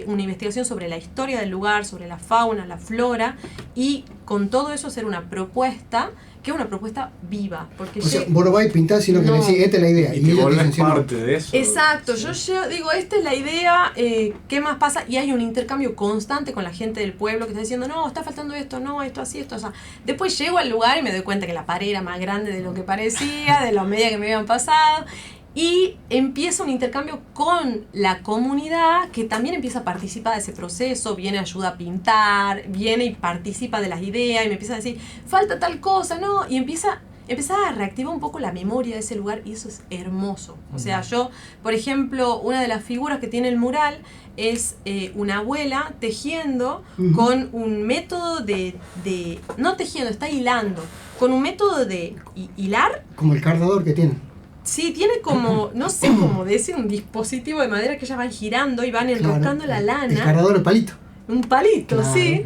una investigación sobre la historia del lugar, sobre la fauna, la flora, y con todo eso hacer una propuesta, que es una propuesta viva. Porque o sea, vos no vais a pintar, sino que decís, esta es la idea. Y te ellos volvés dicen, parte de eso. Exacto, yo digo, esta es la idea, ¿qué más pasa? Y hay un intercambio constante con la gente del pueblo que está diciendo, no, está faltando esto, no, esto así, esto así. Después llego al lugar y me doy cuenta que la pared era más grande de lo que parecía, de la media que me habían pasado. Y empieza un intercambio con la comunidad que también empieza a participar de ese proceso, viene, ayuda a pintar, viene y participa de las ideas y me empieza a decir, falta tal cosa, ¿no? Y empieza a reactivar un poco la memoria de ese lugar y eso es hermoso. O sea, yo, por ejemplo, una de las figuras que tiene el mural es una abuela tejiendo con un método no tejiendo, está hilando, con un método de hilar. Como el cardador que tiene. Sí, tiene como, no sé cómo decir, un dispositivo de madera que ellas van girando y van enroscando la lana. El cardador, el palito. Un palito, Claro. Sí.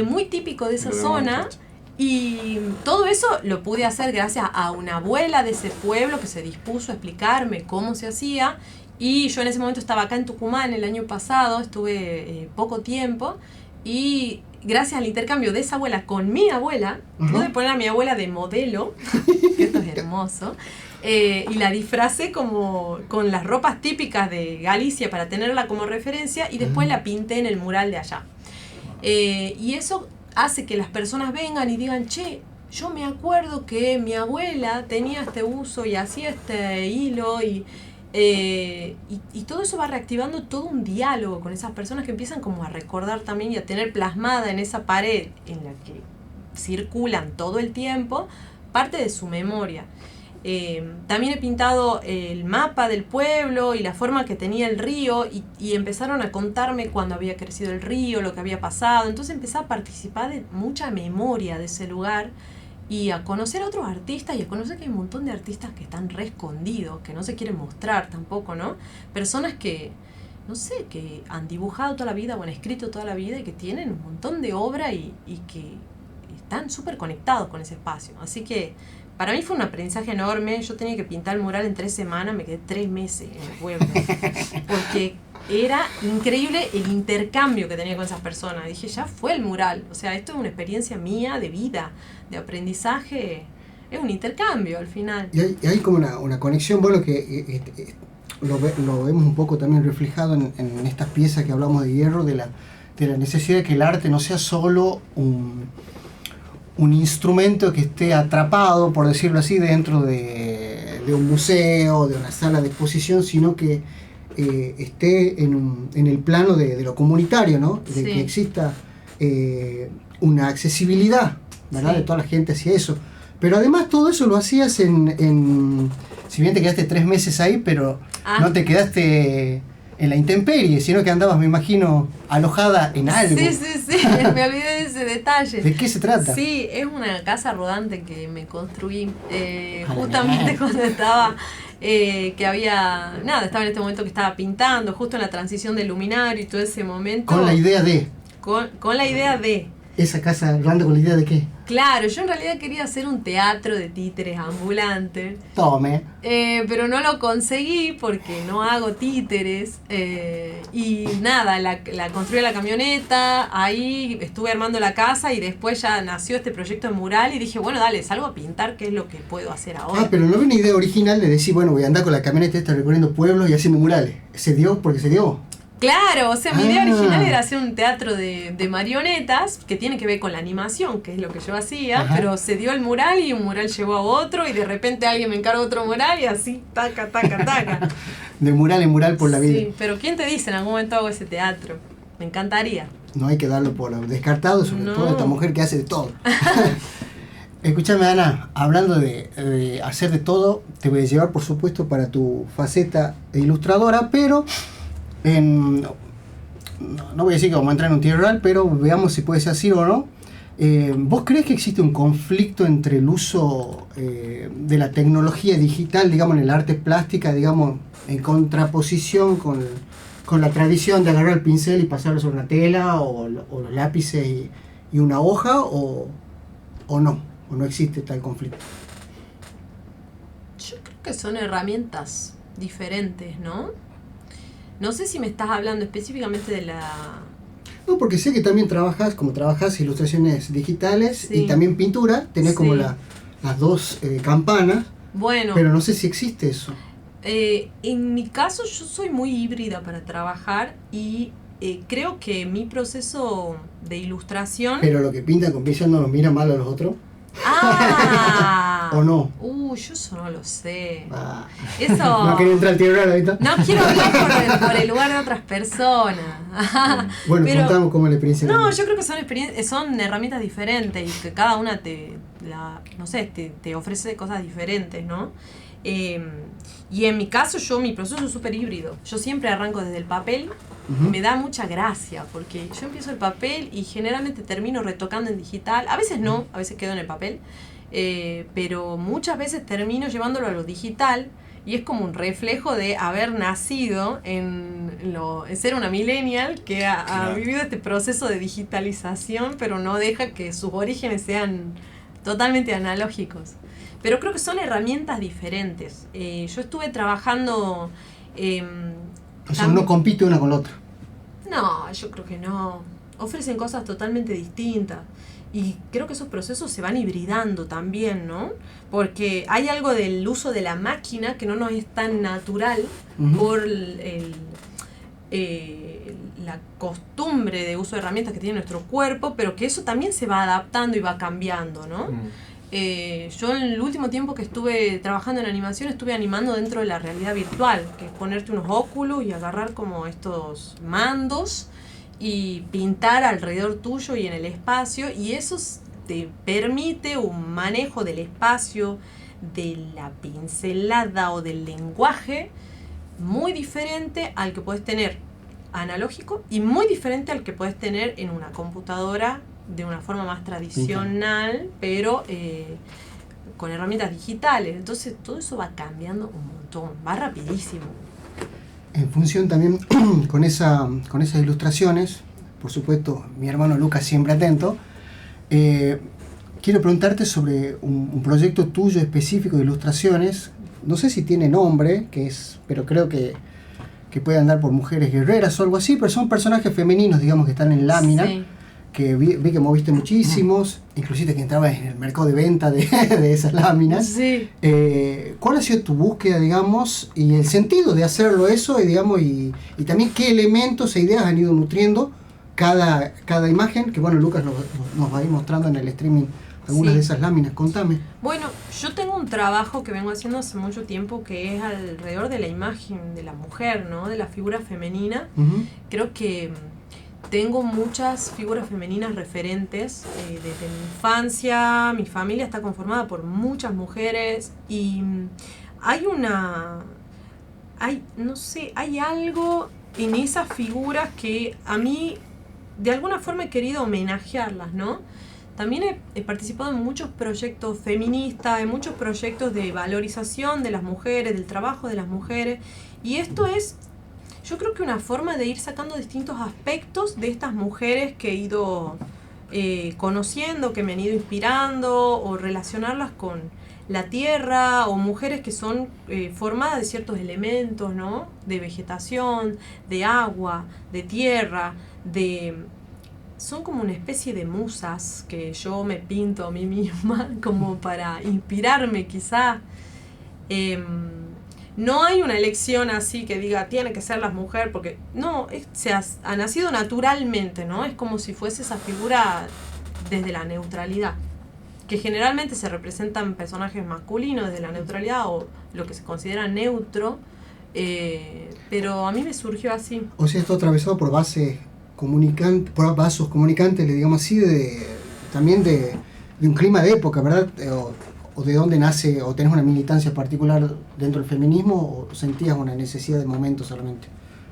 Muy típico de esa zona. Y todo eso lo pude hacer gracias a una abuela de ese pueblo que se dispuso a explicarme cómo se hacía. Y yo en ese momento estaba acá en Tucumán el año pasado, estuve poco tiempo. Y gracias al intercambio de esa abuela con mi abuela, pude poner a mi abuela de modelo, que esto es hermoso. Y la disfracé como con las ropas típicas de Galicia para tenerla como referencia y después la pinté en el mural de allá. Y eso hace que las personas vengan y digan, che, yo me acuerdo que mi abuela tenía este uso y hacía este hilo y todo eso va reactivando todo un diálogo con esas personas que empiezan como a recordar también y a tener plasmada en esa pared en la que circulan todo el tiempo parte de su memoria. También he pintado el mapa del pueblo y la forma que tenía el río y empezaron a contarme cuándo había crecido el río, lo que había pasado. Entonces empecé a participar de mucha memoria de ese lugar y a conocer a otros artistas y a conocer que hay un montón de artistas que están re escondidos, que no se quieren mostrar tampoco, ¿no? Personas que, no sé, que han dibujado toda la vida o han escrito toda la vida y que tienen un montón de obra y que están súper conectados con ese espacio. Así que para mí fue un aprendizaje enorme. Yo tenía que pintar el mural en 3 semanas, me quedé 3 meses en el pueblo. Porque era increíble el intercambio que tenía con esas personas. Dije, ya fue el mural. O sea, esto es una experiencia mía de vida, de aprendizaje. Es un intercambio al final. Y hay como una conexión, bueno, que lo vemos un poco también reflejado en estas piezas que hablamos de Hierro, de la necesidad de que el arte no sea solo un instrumento que esté atrapado, por decirlo así, dentro de un museo, de una sala de exposición, sino que esté en el plano de lo comunitario, ¿no? De que exista una accesibilidad, ¿verdad? Sí. De toda la gente hacia eso. Pero además todo eso lo hacías si bien te quedaste 3 meses ahí, pero no te quedaste en la intemperie, sino que andabas, me imagino, alojada en algo. Sí, me olvidé de ese detalle. ¿De qué se trata? Sí, es una casa rodante que me construí justamente cuando estaba, estaba en este momento que estaba pintando, justo en la transición del luminario y todo ese momento. Con la idea de... Con la idea de... ¿Esa casa rodante con la idea de qué? Claro, yo en realidad quería hacer un teatro de títeres ambulante. Tome. Pero no lo conseguí porque no hago títeres. Y nada, la construí la camioneta, ahí estuve armando la casa y después ya nació este proyecto de mural y dije, bueno, dale, salgo a pintar, ¿qué es lo que puedo hacer ahora? Ah, pero no había una idea original de decir, bueno, voy a andar con la camioneta esta recorriendo pueblos y haciendo murales. ¿Se dio porque se dio? Claro, o sea, mi idea original era hacer un teatro de marionetas que tiene que ver con la animación, que es lo que yo hacía. Ajá. Pero se dio el mural y un mural llevó a otro y de repente alguien me encargó otro mural y así, taca. De mural en mural por la vida. Sí, pero ¿quién te dice en algún momento hago ese teatro? Me encantaría. No hay que darlo por descartado, sobre todo esta mujer que hace de todo. Escúchame, Ana, hablando de hacer de todo, te voy a llevar, por supuesto, para tu faceta de ilustradora, pero... no voy a decir que vamos a entrar en un tierral, pero veamos si puede ser así o no. ¿Vos crees que existe un conflicto entre el uso de la tecnología digital, digamos, en el arte plástica, digamos, en contraposición con la tradición de agarrar el pincel y pasarlo sobre una tela o los lápices y una hoja, o no existe tal conflicto? Yo creo que son herramientas diferentes, ¿no? No sé si me estás hablando específicamente de la... No, porque sé que también trabajas ilustraciones digitales, sí, y también pintura, tenés, sí, como las dos campanas, bueno, pero no sé si existe eso. En mi caso yo soy muy híbrida para trabajar y creo que mi proceso de ilustración... Pero lo que pintan con pincel no los mira mal a los otros. Ah, ¿o no? Yo eso no lo sé. Eso... No quería entrar al tierral ahorita. No quiero hablar por el lugar de otras personas. Bueno, pero contamos cómo la experiencia. No, yo creo que son herramientas diferentes y que cada una te ofrece cosas diferentes, ¿no? Y en mi caso, mi proceso es súper híbrido. Yo siempre arranco desde el papel. Uh-huh. Me da mucha gracia porque yo empiezo el papel y generalmente termino retocando en digital. A veces no, a veces quedo en el papel. Pero muchas veces termino llevándolo a lo digital y es como un reflejo de haber nacido en ser una millennial que ha vivido este proceso de digitalización, pero no deja que sus orígenes sean totalmente analógicos. Pero creo que son herramientas diferentes. Yo estuve trabajando... o sea, no compite una con la otra. No, yo creo que no. Ofrecen cosas totalmente distintas. Y creo que esos procesos se van hibridando también, ¿no? Porque hay algo del uso de la máquina que no nos es tan natural, uh-huh, por la costumbre de uso de herramientas que tiene nuestro cuerpo, pero que eso también se va adaptando y va cambiando, ¿no? Yo en el último tiempo que estuve trabajando en animación estuve animando dentro de la realidad virtual, que es ponerte unos óculos y agarrar como estos mandos y pintar alrededor tuyo y en el espacio, y eso te permite un manejo del espacio, de la pincelada o del lenguaje muy diferente al que puedes tener analógico y muy diferente al que puedes tener en una computadora de una forma más tradicional, pero con herramientas digitales. Entonces todo eso va cambiando un montón, va rapidísimo. En función también con esas ilustraciones, por supuesto, mi hermano Lucas siempre atento, quiero preguntarte sobre un proyecto tuyo específico de ilustraciones. No sé si tiene nombre, pero creo que puede andar por mujeres guerreras o algo así, pero son personajes femeninos, digamos, que están en lámina. Sí. Que vi que moviste muchísimos, inclusive que entrabas en el mercado de venta de esas láminas. Sí. ¿Cuál ha sido tu búsqueda, digamos, y el sentido de hacerlo eso, y digamos, y también qué elementos e ideas han ido nutriendo cada imagen? Que bueno, Lucas nos va a ir mostrando en el streaming algunas, sí, de esas láminas. Contame. Bueno, yo tengo un trabajo que vengo haciendo hace mucho tiempo que es alrededor de la imagen de la mujer, ¿no? De la figura femenina. Uh-huh. Creo que tengo muchas figuras femeninas referentes desde mi infancia. Mi familia está conformada por muchas mujeres y hay algo en esas figuras que a mí de alguna forma he querido homenajearlas, ¿no? También he participado en muchos proyectos feministas, en muchos proyectos de valorización de las mujeres, del trabajo de las mujeres, y esto es, yo creo que una forma de ir sacando distintos aspectos de estas mujeres que he ido conociendo, que me han ido inspirando, o relacionarlas con la tierra, o mujeres que son formadas de ciertos elementos, ¿no? De vegetación, de agua, de tierra, son como una especie de musas que yo me pinto a mí misma como para inspirarme quizá. No hay una elección así que diga tiene que ser la mujer, porque no, ha nacido naturalmente, ¿no? Es como si fuese esa figura desde la neutralidad, que generalmente se representan personajes masculinos desde la neutralidad o lo que se considera neutro, pero a mí me surgió así. O sea, esto atravesado por por vasos comunicantes, le digamos así, también de un clima de época, ¿verdad? O de dónde nace, o tenés una militancia particular dentro del feminismo, o sentías una necesidad de momento solamente.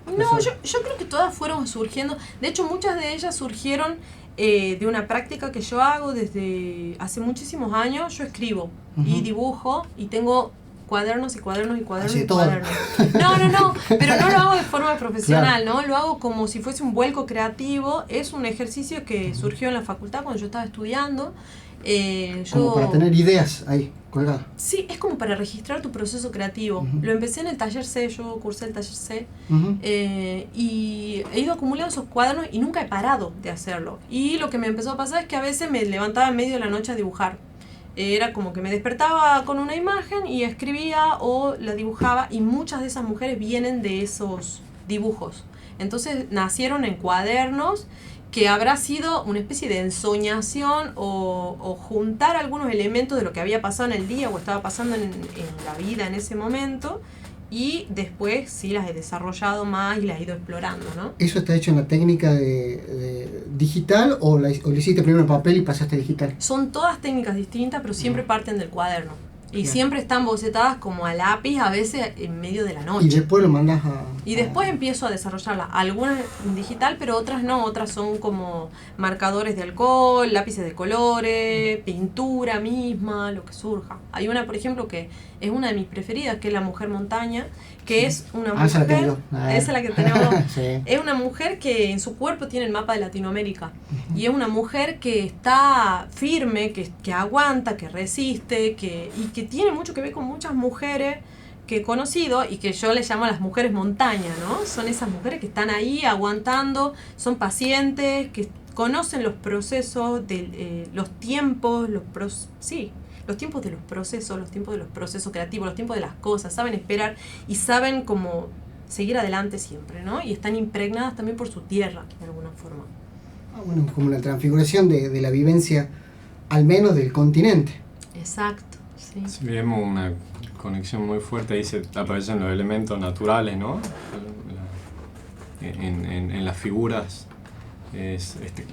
No, yo creo que todas fueron surgiendo. De hecho, muchas de ellas surgieron de una práctica que yo hago desde hace muchísimos años. Yo escribo y dibujo y tengo cuadernos y cuadernos y cuadernos y cuadernos. No, pero no lo hago de forma profesional, claro. ¿No? Lo hago como si fuese un vuelco creativo. Es un ejercicio que surgió en la facultad cuando yo estaba estudiando. Como para tener ideas ahí, colgadas. Sí, es como para registrar tu proceso creativo. Lo empecé en el taller C, yo cursé el taller C, y he ido acumulando esos cuadernos y nunca he parado de hacerlo. Y lo que me empezó a pasar es que a veces me levantaba en medio de la noche a dibujar. Era como que me despertaba con una imagen y escribía o la dibujaba, y muchas de esas mujeres vienen de esos dibujos. Entonces nacieron en cuadernos, que habrá sido una especie de ensoñación o juntar algunos elementos de lo que había pasado en el día o estaba pasando en la vida en ese momento, y después sí las he desarrollado más y las he ido explorando, ¿no? ¿Eso está hecho en la técnica de digital o lo hiciste primero en papel y pasaste a digital? Son todas técnicas distintas, pero siempre parten del cuaderno. Y siempre están bocetadas como a lápiz, a veces en medio de la noche. Y después lo mandas Y después empiezo a desarrollarlas. Algunas en digital, pero otras no. Otras son como marcadores de alcohol, lápices de colores, pintura misma, lo que surja. Hay una, por ejemplo, que es una de mis preferidas, que es La Mujer Montaña, que es una mujer... Esa es la que tenemos. Sí. Es una mujer que en su cuerpo tiene el mapa de Latinoamérica. Y es una mujer que está firme, que aguanta, que resiste, y que tiene mucho que ver con muchas mujeres que he conocido y que yo les llamo las mujeres montaña, ¿no? Son esas mujeres que están ahí aguantando, son pacientes, que conocen los procesos, los tiempos, los tiempos de los procesos, los tiempos de los procesos creativos, los tiempos de las cosas, saben esperar y saben cómo seguir adelante siempre, ¿no? Y están impregnadas también por su tierra, de alguna forma. Bueno, como la transfiguración de la vivencia, al menos del continente. Exacto, sí. Sí, vemos una conexión muy fuerte, ahí se aparecen los elementos naturales, ¿no? En las figuras.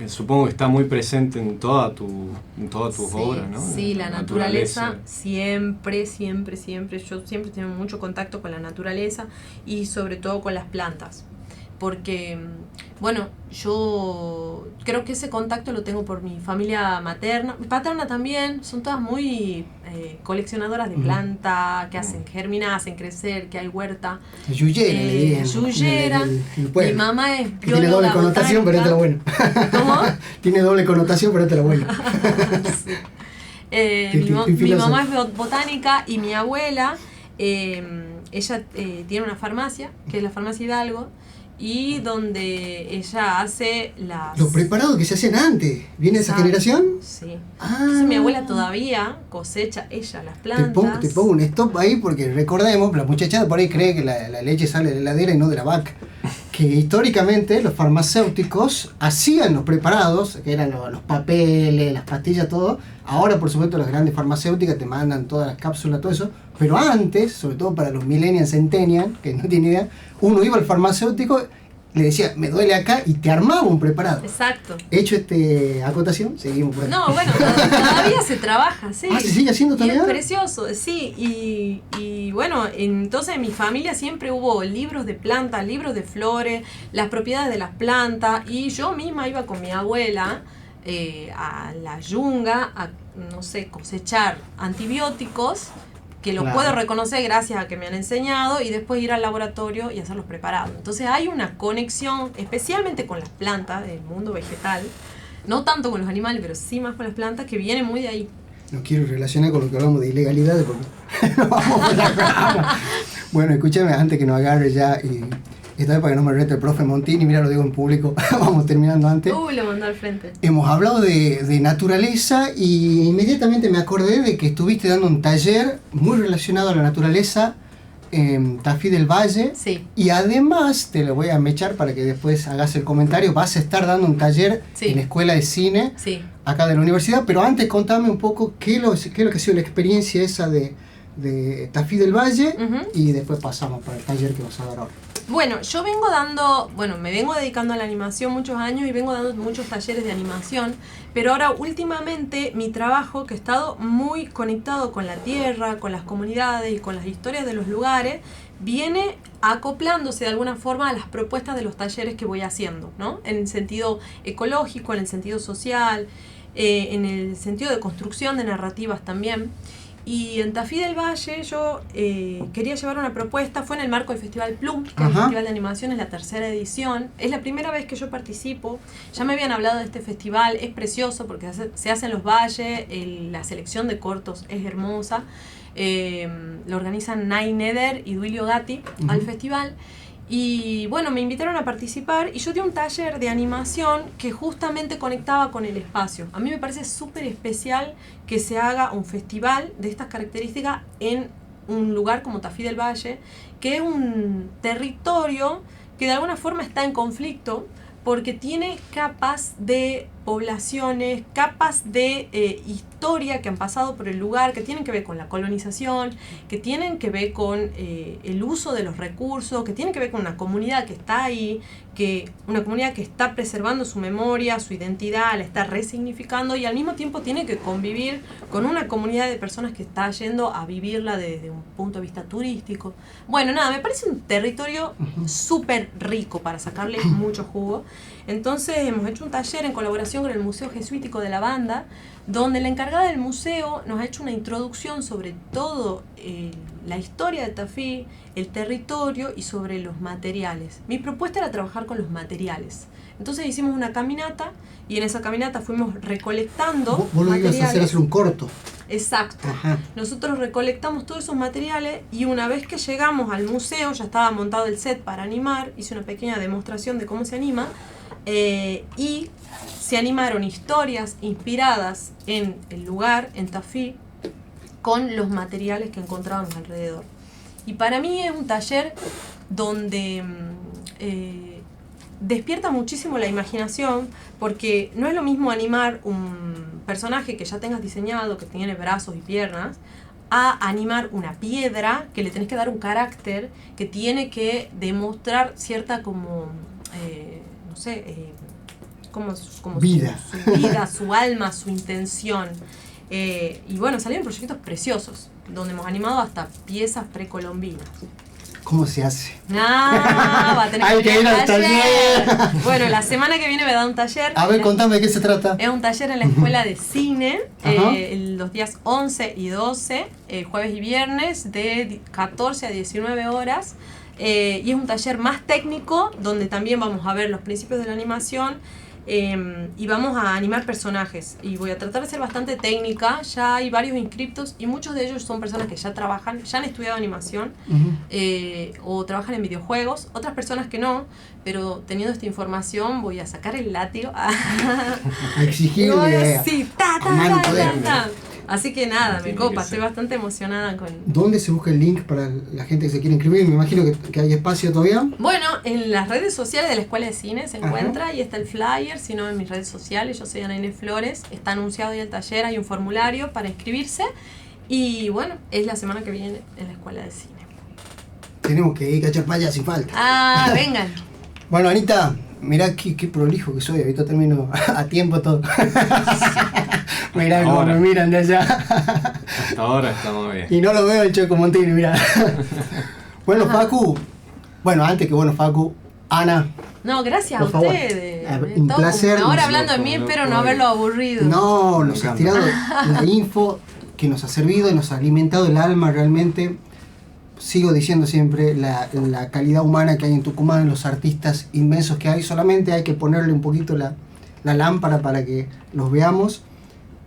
Supongo que está muy presente en todas tus obras, ¿no? Sí, la naturaleza siempre. Yo siempre tengo mucho contacto con la naturaleza y sobre todo con las plantas. Porque, bueno, yo creo que ese contacto lo tengo por mi familia materna, paterna también. Son todas muy coleccionadoras de plantas, que hacen germinar, hacen crecer, que hay huerta. Yuyera. Mi mamá es bióloga. Tiene doble connotación, pero esta es la buena. ¿Cómo? Tiene doble connotación, pero esta es la buena. Sí. Mi mamá es botánica y mi abuela, ella tiene una farmacia, que es la farmacia Hidalgo, y donde ella hace las... Los preparados que se hacían antes. ¿Viene esa generación? Sí. Entonces mi abuela todavía cosecha ella las plantas. Te pongo un stop ahí porque recordemos, la muchachada por ahí cree que la leche sale de la heladera y no de la vaca. Que históricamente los farmacéuticos hacían los preparados, que eran los papeles, las pastillas, todo. Ahora, por supuesto, las grandes farmacéuticas te mandan todas las cápsulas, todo eso. Pero antes, sobre todo para los millennials, centennials, que no tienen idea, uno iba al farmacéutico le decía, me duele acá, y te armaba un preparado. Exacto. Hecho acotación, seguimos por ahí. No, bueno, todavía se trabaja, sí. Ah, ¿se sigue haciendo Y todavía? es precioso, sí. Y bueno, entonces en mi familia siempre hubo libros de plantas, libros de flores, las propiedades de las plantas, y yo misma iba con mi abuela a la yunga a, no sé, cosechar antibióticos, que los Claro. puedo reconocer gracias a que me han enseñado, y después ir al laboratorio y hacerlos preparados. Entonces hay una conexión, especialmente con las plantas del mundo vegetal, no tanto con los animales, pero sí más con las plantas, que viene muy de ahí. No quiero relacionar con lo que hablamos de ilegalidades porque no vamos por la rama. Bueno, escúchame, antes que nos agarre ya, y esta vez para que no me rete el profe Montini, mira, lo digo en público, vamos terminando antes. Lo mandó al frente. Hemos hablado de naturaleza y inmediatamente me acordé de que estuviste dando un taller muy relacionado a la naturaleza en Tafí del Valle. Sí. Y además, te lo voy a mechar para que después hagas el comentario, vas a estar dando un taller Sí. en Escuela de Cine Sí. acá de la universidad, pero antes contame un poco qué es lo que ha sido la experiencia esa de Tafí del Valle, Ujú. y después pasamos para el taller que vas a dar ahora. Bueno, yo me vengo dedicando a la animación muchos años y vengo dando muchos talleres de animación, pero ahora últimamente mi trabajo, que ha estado muy conectado con la tierra, con las comunidades y con las historias de los lugares, viene acoplándose de alguna forma a las propuestas de los talleres que voy haciendo, ¿no? En el sentido ecológico, en el sentido social, en el sentido de construcción de narrativas también. Y en Tafí del Valle yo quería llevar una propuesta, fue en el marco del Festival Plum, que es el Ajá. Festival de Animación, es la 3ª edición. Es la primera vez que yo participo, ya me habían hablado de este festival, es precioso porque se hace en los valles, la selección de cortos es hermosa. Lo organizan Nay Neder y Duilio Gatti al festival. Y bueno, me invitaron a participar y yo di un taller de animación que justamente conectaba con el espacio. A mí me parece súper especial que se haga un festival de estas características en un lugar como Tafí del Valle, que es un territorio que de alguna forma está en conflicto porque tiene capas de poblaciones, capas de historia que han pasado por el lugar, que tienen que ver con la colonización, que tienen que ver con el uso de los recursos, que tienen que ver con una comunidad que está ahí, una comunidad que está preservando su memoria, su identidad, la está resignificando, y al mismo tiempo tiene que convivir con una comunidad de personas que está yendo a vivirla desde un punto de vista turístico. Bueno, nada, me parece un territorio súper rico para sacarle mucho jugo. Entonces hemos hecho un taller en colaboración con el Museo Jesuítico de la Banda, donde la encargada del museo nos ha hecho una introducción sobre todo la historia de Tafí, el territorio y sobre los materiales. Mi propuesta era trabajar con los materiales. Entonces hicimos una caminata y en esa caminata fuimos recolectando Vos lo ibas a materiales. hacer un corto. Exacto. Ajá. Nosotros recolectamos todos esos materiales y una vez que llegamos al museo, ya estaba montado el set para animar, hice una pequeña demostración de cómo se anima, y se animaron historias inspiradas en el lugar, en Tafí, con los materiales que encontrábamos alrededor. Y para mí es un taller donde despierta muchísimo la imaginación, porque no es lo mismo animar un personaje que ya tengas diseñado, que tiene brazos y piernas, a animar una piedra que le tenés que dar un carácter, que tiene que demostrar cierta como, no sé, como Vida. su vida, su alma, su intención. Y bueno, salieron proyectos preciosos, donde hemos animado hasta piezas precolombinas. ¿Cómo se hace? Va a tener Hay que ir al taller. Bueno, la semana que viene me da un taller. A ver, contame de qué se trata. Es un taller en la Escuela de Cine, Ajá. los días 11 y 12, jueves y viernes, de 14 a 19 horas. Y es un taller más técnico, donde también vamos a ver los principios de la animación, y vamos a animar personajes. Y voy a tratar de ser bastante técnica. Ya hay varios inscriptos y muchos de ellos son personas que ya trabajan, ya han estudiado animación, o trabajan en videojuegos. Otras personas que no, pero teniendo esta información voy a sacar el látigo A y exigirle. voy a decir, mano poder. Así que nada, me Tiene copa, que estoy ser. bastante emocionada con... ¿Dónde se busca el link para la gente que se quiere inscribir? Me imagino que hay espacio todavía. Bueno, en las redes sociales de la Escuela de Cine se Ajá. encuentra y está el flyer, si no en mis redes sociales, yo soy Ana Inés Flores, está anunciado ya el taller, hay un formulario para inscribirse y bueno, es la semana que viene en la Escuela de Cine. Tenemos que ir a echar para allá sin falta. Vengan. Bueno, Anita, mirá qué prolijo que soy, ahorita termino a tiempo todo. Mirá cómo me miran de allá. Hasta ahora estamos bien. Y no lo veo el Checo Montini, mirá. Bueno, Facu. Bueno, antes que Facu, Ana. No, gracias por a favor. ustedes. Un placer. Ahora hablando de mí, espero no haberlo aburrido. No, nos has tirado la info que nos ha servido y nos ha alimentado el alma realmente. Sigo diciendo siempre la calidad humana que hay en Tucumán, los artistas inmensos que hay. Solamente hay que ponerle un poquito la lámpara para que los veamos.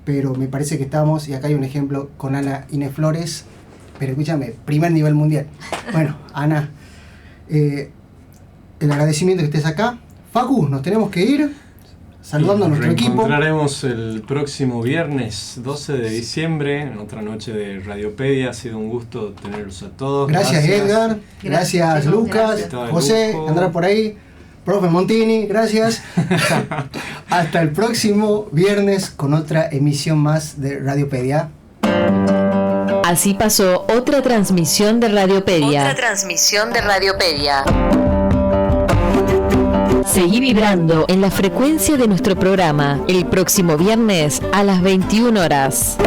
Pero me parece que estamos, y acá hay un ejemplo con Ana Inés Flores. Pero escúchame, primer nivel mundial. Bueno, Ana, el agradecimiento que estés acá. Facu, nos tenemos que ir. Saludando a nuestro equipo. Nos encontraremos el próximo viernes 12 de diciembre en otra noche de Radiopedia. Ha sido un gusto tenerlos a todos. Gracias Edgar, gracias Lucas, gracias. José, andrá por ahí, profe Montini, gracias. Hasta el próximo viernes con otra emisión más de Radiopedia. Así pasó otra transmisión de Radiopedia. Seguí vibrando en la frecuencia de nuestro programa el próximo viernes a las 21 horas.